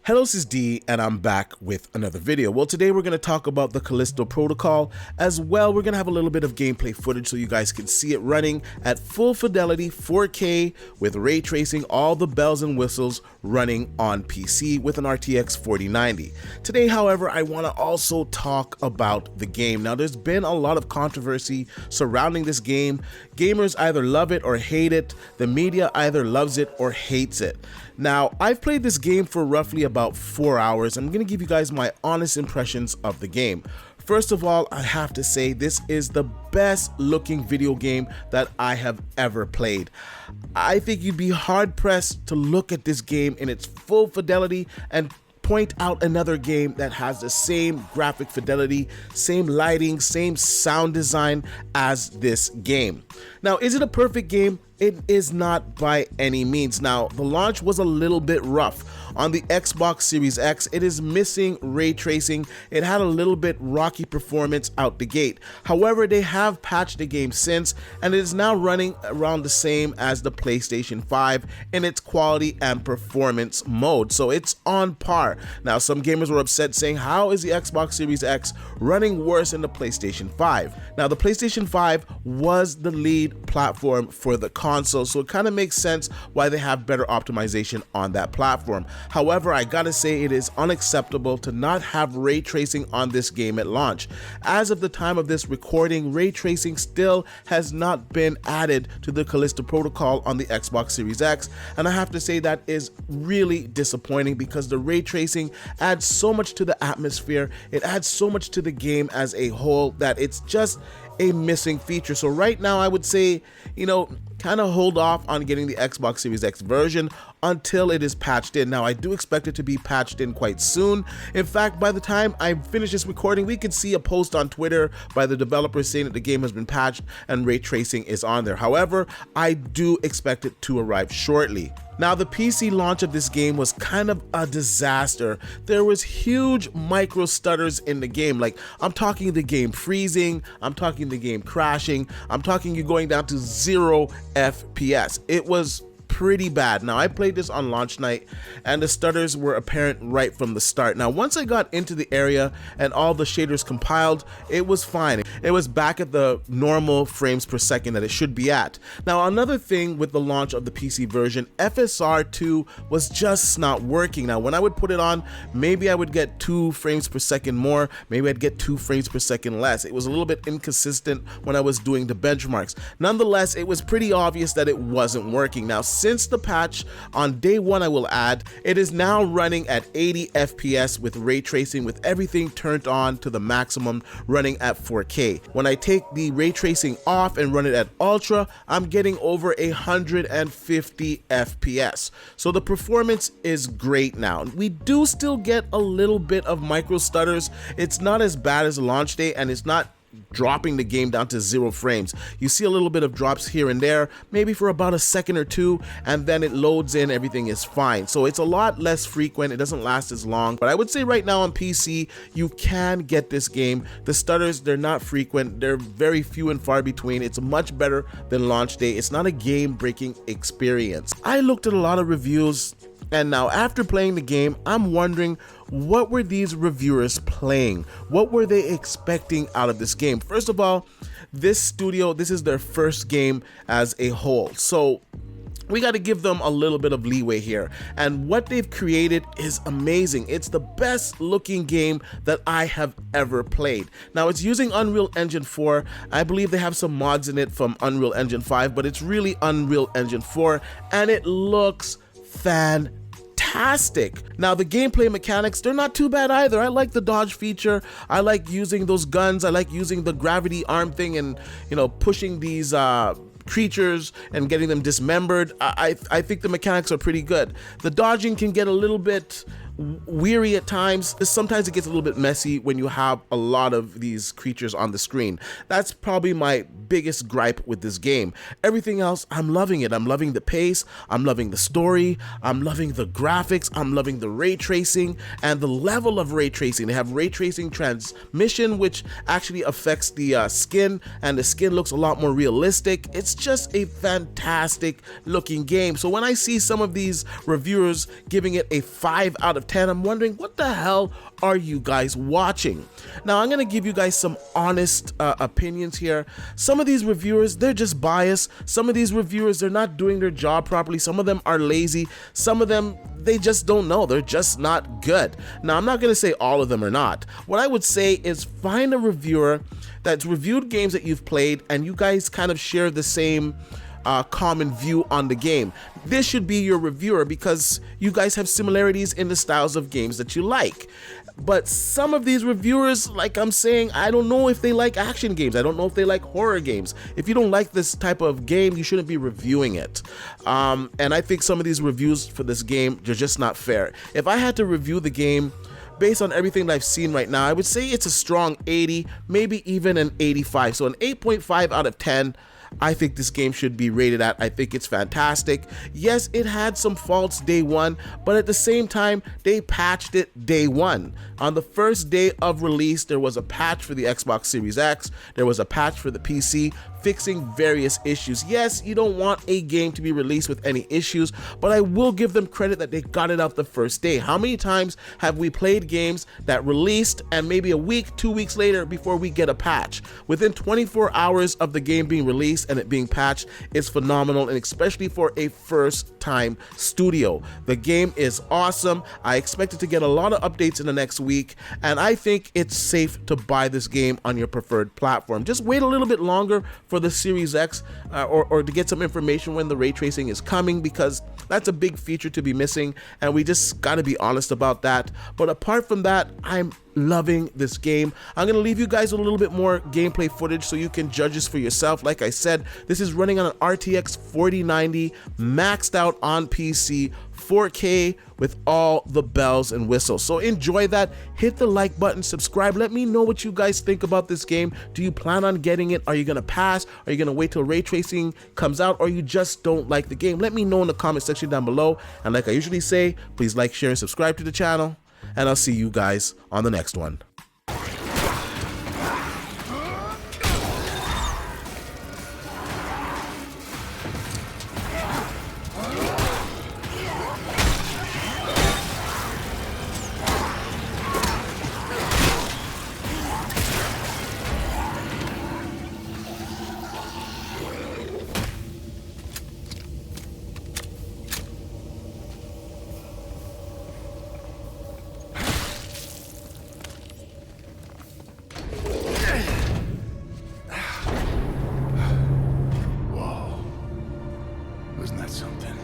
Hello, this is D, and I'm back with another video. Well, today we're going to talk about the Callisto Protocol. As well, we're going to have a little bit of gameplay footage so you guys can see it running at full fidelity, 4K, with ray tracing, all the bells and whistles running on PC with an RTX 4090. Today, however, I want to also talk about the game. Now, there's been a lot of controversy surrounding this game. Gamers either love it or hate it. The media either loves it or hates it. Now, I've played this game for roughly about 4 hours. I'm going to give you guys my honest impressions of the game. First of all, I have to say this is the best looking video game that I have ever played. I think you'd be hard pressed to look at this game in its full fidelity and point out another game that has the same graphic fidelity, same lighting, same sound design as this game. Now, is it a perfect game? It is not by any means. Now, the launch was a little bit rough. On the Xbox Series X, it is missing ray tracing. It had a little bit rocky performance out the gate. However, they have patched the game since, and it is now running around the same as the PlayStation 5 in its quality and performance mode. So it's on par. Now, some gamers were upset saying, how is the Xbox Series X running worse than the PlayStation 5? Now, the PlayStation 5 was the lead platform for the console, so it kind of makes sense why they have better optimization on that platform. However, I gotta say it is unacceptable to not have ray tracing on this game at launch. As of the time of this recording, ray tracing still has not been added to the Callisto Protocol on the Xbox Series X, and I have to say that is really disappointing because the ray tracing adds so much to the atmosphere, it adds so much to the game as a whole that it's just a missing feature. So right now I would say, kind of hold off on getting the Xbox Series X version until it is patched in. Now, I do expect it to be patched in quite soon. In fact, by the time I finish this recording, we could see a post on Twitter by the developers saying that the game has been patched and ray tracing is on there. However, I do expect it to arrive shortly. Now, the PC launch of this game was kind of a disaster. There was huge micro stutters in the game. Like, I'm talking the game freezing, I'm talking the game crashing, I'm talking you going down to 0 FPS. It was pretty bad. Now, I played this on launch night and the stutters were apparent right from the start. Now, once I got into the area and all the shaders compiled, it was fine. It was back at the normal frames per second that it should be at. Now, another thing with the launch of the PC version, FSR2 was just not working. Now, when I would put it on, maybe I would get 2 frames per second more, maybe I'd get 2 frames per second less. It was a little bit inconsistent when I was doing the benchmarks. Nonetheless, it was pretty obvious that it wasn't working. Now, since the patch on day 1, I will add, it is now running at 80 FPS with ray tracing, with everything turned on to the maximum, running at 4K. When I take the ray tracing off and run it at ultra, I'm getting over 150 FPS. So the performance is great now. We do still get a little bit of micro stutters. It's not as bad as launch day, and it's not dropping the game down to 0 frames. You see a little bit of drops here and there, maybe for about a second or two, and then it loads in, everything is fine. So it's a lot less frequent, it doesn't last as long, but I would say right now on PC, you can get this game. The stutters, they're not frequent, they're very few and far between. It's much better than launch day. It's not a game-breaking experience. I looked at a lot of reviews, and now after playing the game, I'm wondering, what were these reviewers playing? What were they expecting out of this game? First of all, this studio, this is their first game as a whole. So we got to give them a little bit of leeway here. And what they've created is amazing. It's the best looking game that I have ever played. Now, it's using Unreal Engine 4. I believe they have some mods in it from Unreal Engine 5, but it's really Unreal Engine 4, and it looks fantastic. Now, the gameplay mechanics, they're not too bad either. I like the dodge feature. I like using those guns. I like using the gravity arm thing and, pushing these creatures and getting them dismembered. I think the mechanics are pretty good. The dodging can get a little bit weary at times. Sometimes it gets a little bit messy when you have a lot of these creatures on the screen. That's probably my biggest gripe with this game. Everything else, I'm loving it. I'm loving the pace, I'm loving the story, I'm loving the graphics, I'm loving the ray tracing and the level of ray tracing. They have ray tracing transmission, which actually affects the skin, and the skin looks a lot more realistic. It's just a fantastic looking game. So when I see some of these reviewers giving it a 5 out of 10, I'm wondering, what the hell are you guys watching? Now, I'm gonna give you guys some honest opinions here. Some of these reviewers, they're just biased. Some of these reviewers, they're not doing their job properly. Some of them are lazy. Some of them, they just don't know. They're just not good. Now, I'm not gonna say all of them are not. What I would say is find a reviewer that's reviewed games that you've played and you guys kind of share the same common view on the game. This should be your reviewer because you guys have similarities in the styles of games that you like. But some of these reviewers, like I'm saying, I don't know if they like action games. I don't know if they like horror games. If you don't like this type of game, you shouldn't be reviewing it. And I think some of these reviews for this game, they're just not fair. If I had to review the game based on everything that I've seen right now, I would say it's a strong 80, maybe even an 85. So an 8.5 out of 10. I think this game should be rated at. I think it's fantastic. Yes, it had some faults day one, but at the same time, they patched it day one. On the first day of release, there was a patch for the Xbox Series X. There was a patch for the PC, fixing various issues. Yes, you don't want a game to be released with any issues, but I will give them credit that they got it out the first day. How many times have we played games that released and maybe a week, 2 weeks later before we get a patch? Within 24 hours of the game being released and it being patched is phenomenal, and especially for a first-time studio. The game is awesome. I expect it to get a lot of updates in the next week, and I think it's safe to buy this game on your preferred platform. Just wait a little bit longer for the Series X or to get some information when the ray tracing is coming, because that's a big feature to be missing, and we just got to be honest about that. But apart from that, I'm loving this game. I'm going to leave you guys with a little bit more gameplay footage so you can judge this for yourself. Like I said, this is running on an RTX 4090, maxed out on PC, 4K with all the bells and whistles. So enjoy that. Hit the like button, subscribe. Let me know what you guys think about this game. Do you plan on getting it? Are you going to pass? Are you going to wait till ray tracing comes out, or you just don't like the game? Let me know in the comment section down below. And like I usually say, please like, share, and subscribe to the channel. And I'll see you guys on the next one. Wasn't that something?